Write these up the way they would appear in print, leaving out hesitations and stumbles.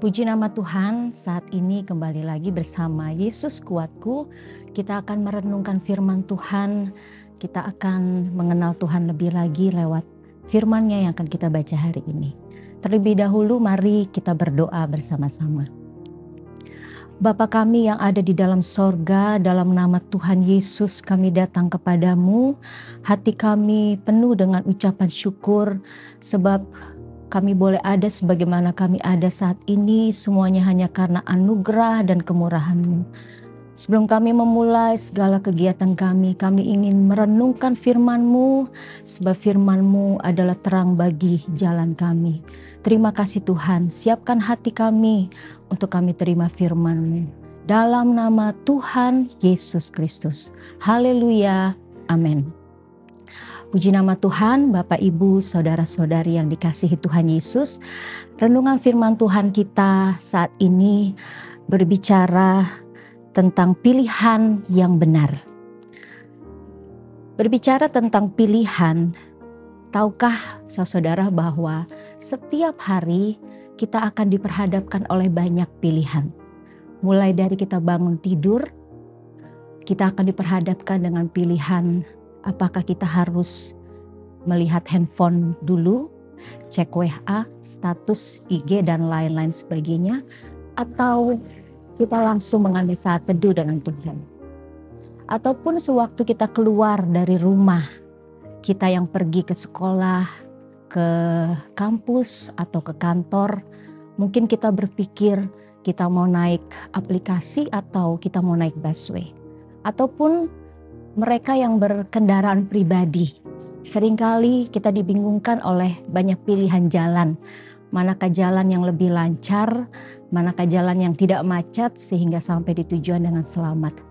Puji nama Tuhan, saat ini kembali lagi bersama Yesus Kuatku. Kita akan merenungkan firman Tuhan, kita akan mengenal Tuhan lebih lagi lewat firman-Nya yang akan kita baca hari ini. Terlebih dahulu mari kita berdoa bersama-sama. Bapa kami yang ada di dalam sorga, dalam nama Tuhan Yesus kami datang kepadamu. Hati kami penuh dengan ucapan syukur sebab kami boleh ada sebagaimana kami ada saat ini, semuanya hanya karena anugerah dan kemurahan-Mu. Sebelum kami memulai segala kegiatan kami ingin merenungkan firman-Mu, sebab firman-Mu adalah terang bagi jalan kami. Terima kasih Tuhan, siapkan hati kami untuk kami terima firman-Mu. Dalam nama Tuhan Yesus Kristus. Haleluya. Amin. Puji nama Tuhan, Bapak, Ibu, Saudara-saudari yang dikasihi Tuhan Yesus. Renungan firman Tuhan kita saat ini berbicara tentang pilihan yang benar. Berbicara tentang pilihan, tahukah saudara bahwa setiap hari kita akan diperhadapkan oleh banyak pilihan. Mulai dari kita bangun tidur, kita akan diperhadapkan dengan pilihan. Apakah kita harus melihat handphone dulu, cek WA, status IG dan lain-lain sebagainya, atau kita langsung mengambil saat teduh dengan Tuhan. Ataupun sewaktu kita keluar dari rumah, kita yang pergi ke sekolah, ke kampus atau ke kantor, mungkin kita berpikir kita mau naik aplikasi atau kita mau naik busway. Ataupun mereka yang berkendaraan pribadi, seringkali kita dibingungkan oleh banyak pilihan jalan. Manakah jalan yang lebih lancar, manakah jalan yang tidak macet sehingga sampai di tujuan dengan selamat.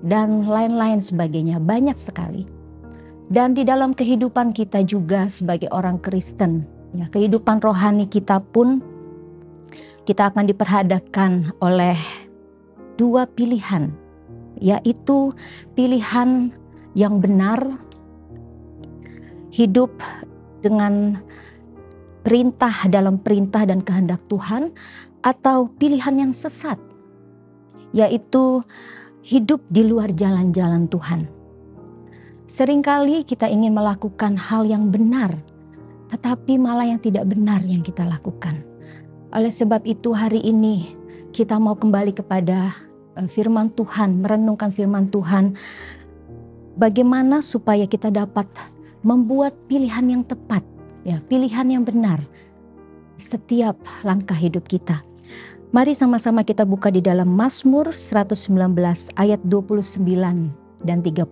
Dan lain-lain sebagainya, banyak sekali. Dan di dalam kehidupan kita juga sebagai orang Kristen, ya, kehidupan rohani kita pun, kita akan diperhadapkan oleh dua pilihan. Yaitu pilihan yang benar, hidup dengan perintah dalam perintah dan kehendak Tuhan, atau pilihan yang sesat, yaitu hidup di luar jalan-jalan Tuhan. Seringkali kita ingin melakukan hal yang benar, tetapi malah yang tidak benar yang kita lakukan. Oleh sebab itu hari ini kita mau kembali kepada firman Tuhan, merenungkan firman Tuhan. Bagaimana supaya kita dapat membuat pilihan yang tepat, ya, pilihan yang benar setiap langkah hidup kita. Mari sama-sama kita buka di dalam Mazmur 119 ayat 29 dan 30.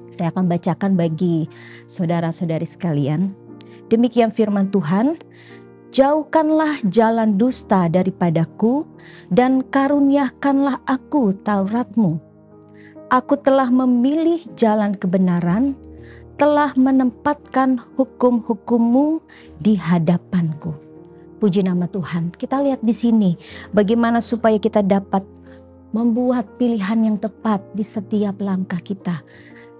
Saya akan bacakan bagi saudara-saudari sekalian. Demikian firman Tuhan. Jauhkanlah jalan dusta daripadaku dan karuniakanlah aku Taurat-Mu. Aku telah memilih jalan kebenaran, telah menempatkan hukum-hukum-Mu di hadapanku. Puji nama Tuhan. Kita lihat di sini bagaimana supaya kita dapat membuat pilihan yang tepat di setiap langkah kita.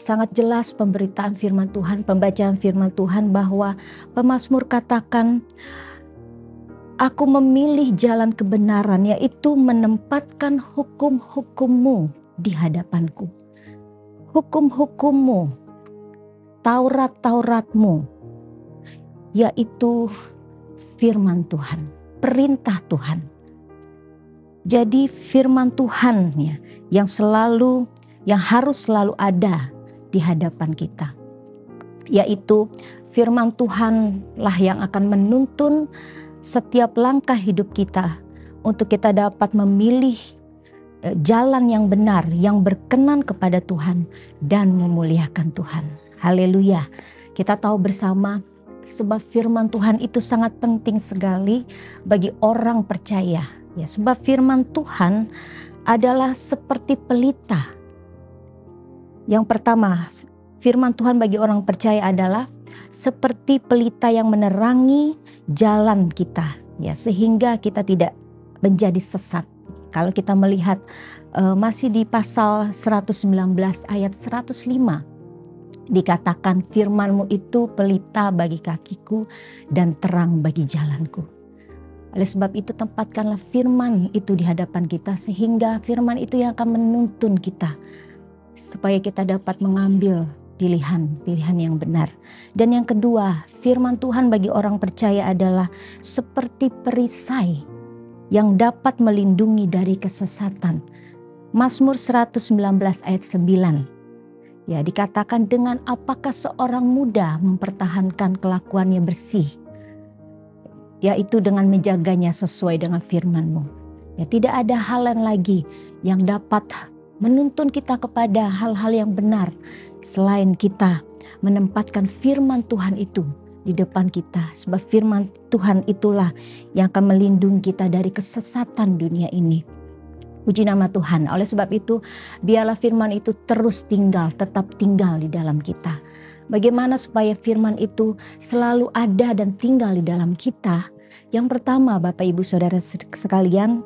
Sangat jelas pemberitaan firman Tuhan, pembacaan firman Tuhan bahwa pemazmur katakan, aku memilih jalan kebenaran, yaitu menempatkan hukum-hukum-Mu di hadapanku. Hukum-hukum-Mu, Taurat-Taurat-Mu, yaitu firman Tuhan, perintah Tuhan. Jadi firman Tuhan ya, yang harus selalu ada di hadapan kita. Yaitu firman Tuhanlah yang akan menuntun setiap langkah hidup kita untuk kita dapat memilih jalan yang benar, yang berkenan kepada Tuhan dan memuliakan Tuhan. Haleluya. Kita tahu bersama sebab firman Tuhan itu sangat penting sekali bagi orang percaya. Ya, sebab firman Tuhan adalah seperti pelita. Yang pertama, firman Tuhan bagi orang percaya adalah seperti pelita yang menerangi jalan kita, ya, sehingga kita tidak menjadi sesat. Kalau kita melihat masih di pasal 119 ayat 105 dikatakan firman-Mu itu pelita bagi kakiku dan terang bagi jalanku. Oleh sebab itu tempatkanlah firman itu di hadapan kita, sehingga firman itu yang akan menuntun kita supaya kita dapat mengambil pilihan yang benar. Dan yang kedua, firman Tuhan bagi orang percaya adalah seperti perisai yang dapat melindungi dari kesesatan. Mazmur 119 ayat 9. Ya, dikatakan, dengan apakah seorang muda mempertahankan kelakuannya bersih, yaitu dengan menjaganya sesuai dengan firman-Mu. Ya, tidak ada hal lain lagi yang dapat menuntun kita kepada hal-hal yang benar selain kita menempatkan firman Tuhan itu di depan kita. Sebab firman Tuhan itulah yang akan melindungi kita dari kesesatan dunia ini. Puji nama Tuhan. Oleh sebab itu, biarlah firman itu terus tetap tinggal di dalam kita. Bagaimana supaya firman itu selalu ada dan tinggal di dalam kita? Yang pertama, Bapak Ibu Saudara sekalian,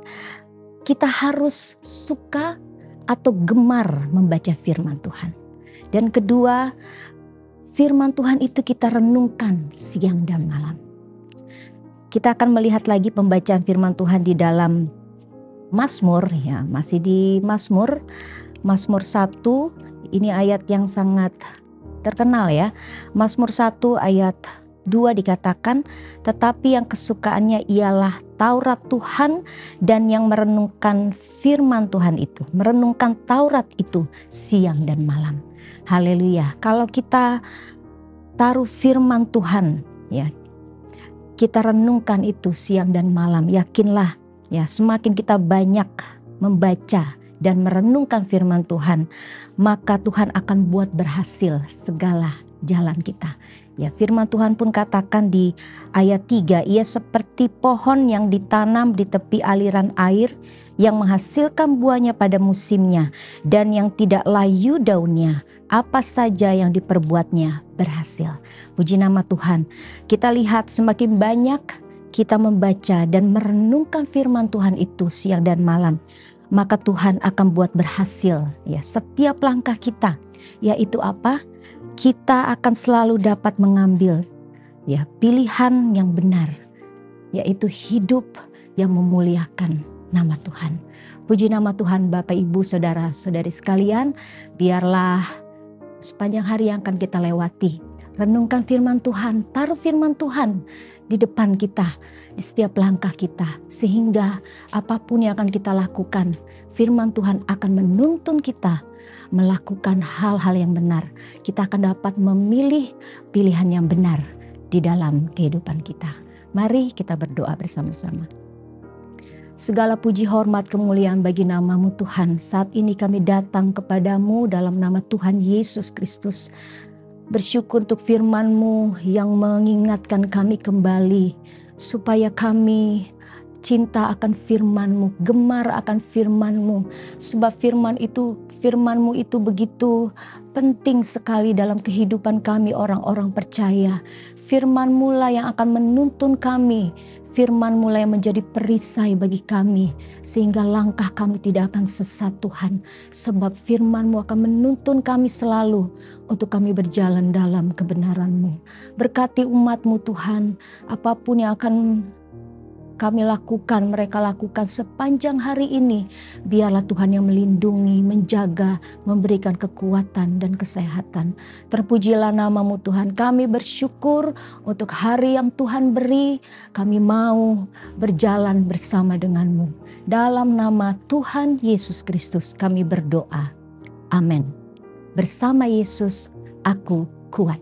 kita harus suka atau gemar membaca firman Tuhan. Dan kedua, firman Tuhan itu kita renungkan siang dan malam. Kita akan melihat lagi pembacaan firman Tuhan di dalam Mazmur, ya, masih di Mazmur 1, ini ayat yang sangat terkenal ya. Mazmur 1 ayat 2 dikatakan, tetapi yang kesukaannya ialah Taurat Tuhan dan yang merenungkan firman Tuhan itu, merenungkan Taurat itu siang dan malam. Haleluya. Kalau kita taruh firman Tuhan, ya, kita renungkan itu siang dan malam, yakinlah ya, semakin kita banyak membaca dan merenungkan firman Tuhan, maka Tuhan akan buat berhasil segala jalan kita. Ya, firman Tuhan pun katakan di ayat 3, ia seperti pohon yang ditanam di tepi aliran air, yang menghasilkan buahnya pada musimnya, dan yang tidak layu daunnya, apa saja yang diperbuatnya berhasil. Puji nama Tuhan. Kita lihat semakin banyak kita membaca dan merenungkan firman Tuhan itu siang dan malam, maka Tuhan akan buat berhasil ya setiap langkah kita. Yaitu apa? Kita akan selalu dapat mengambil ya pilihan yang benar, yaitu hidup yang memuliakan nama Tuhan. Puji nama Tuhan. Bapak, Ibu, Saudara-saudari sekalian, biarlah sepanjang hari yang akan kita lewati, renungkan firman Tuhan, taruh firman Tuhan di depan kita, di setiap langkah kita, sehingga apapun yang akan kita lakukan, firman Tuhan akan menuntun kita melakukan hal-hal yang benar. Kita akan dapat memilih pilihan yang benar di dalam kehidupan kita. Mari kita berdoa bersama-sama. Segala puji, hormat, kemuliaan bagi nama-Mu Tuhan. Saat ini kami datang kepadamu dalam nama Tuhan Yesus Kristus. Bersyukur untuk firman-Mu yang mengingatkan kami kembali, supaya kami cinta akan firman-Mu, gemar akan firman-Mu. Sebab firman-Mu itu begitu penting sekali dalam kehidupan kami orang-orang percaya. Firman-Mu lah yang akan menuntun kami. Firman-Mu lah yang menjadi perisai bagi kami, sehingga langkah kami tidak akan sesat Tuhan. Sebab firman-Mu akan menuntun kami selalu untuk kami berjalan dalam kebenaran-Mu. Berkati umat-Mu Tuhan, apapun yang akan mereka lakukan sepanjang hari ini, biarlah Tuhan yang melindungi, menjaga, memberikan kekuatan dan kesehatan. Terpujilah nama-Mu Tuhan. Kami bersyukur untuk hari yang Tuhan beri. Kami mau berjalan bersama dengan-Mu. Dalam nama Tuhan Yesus Kristus kami berdoa. Amin. Bersama Yesus aku kuat.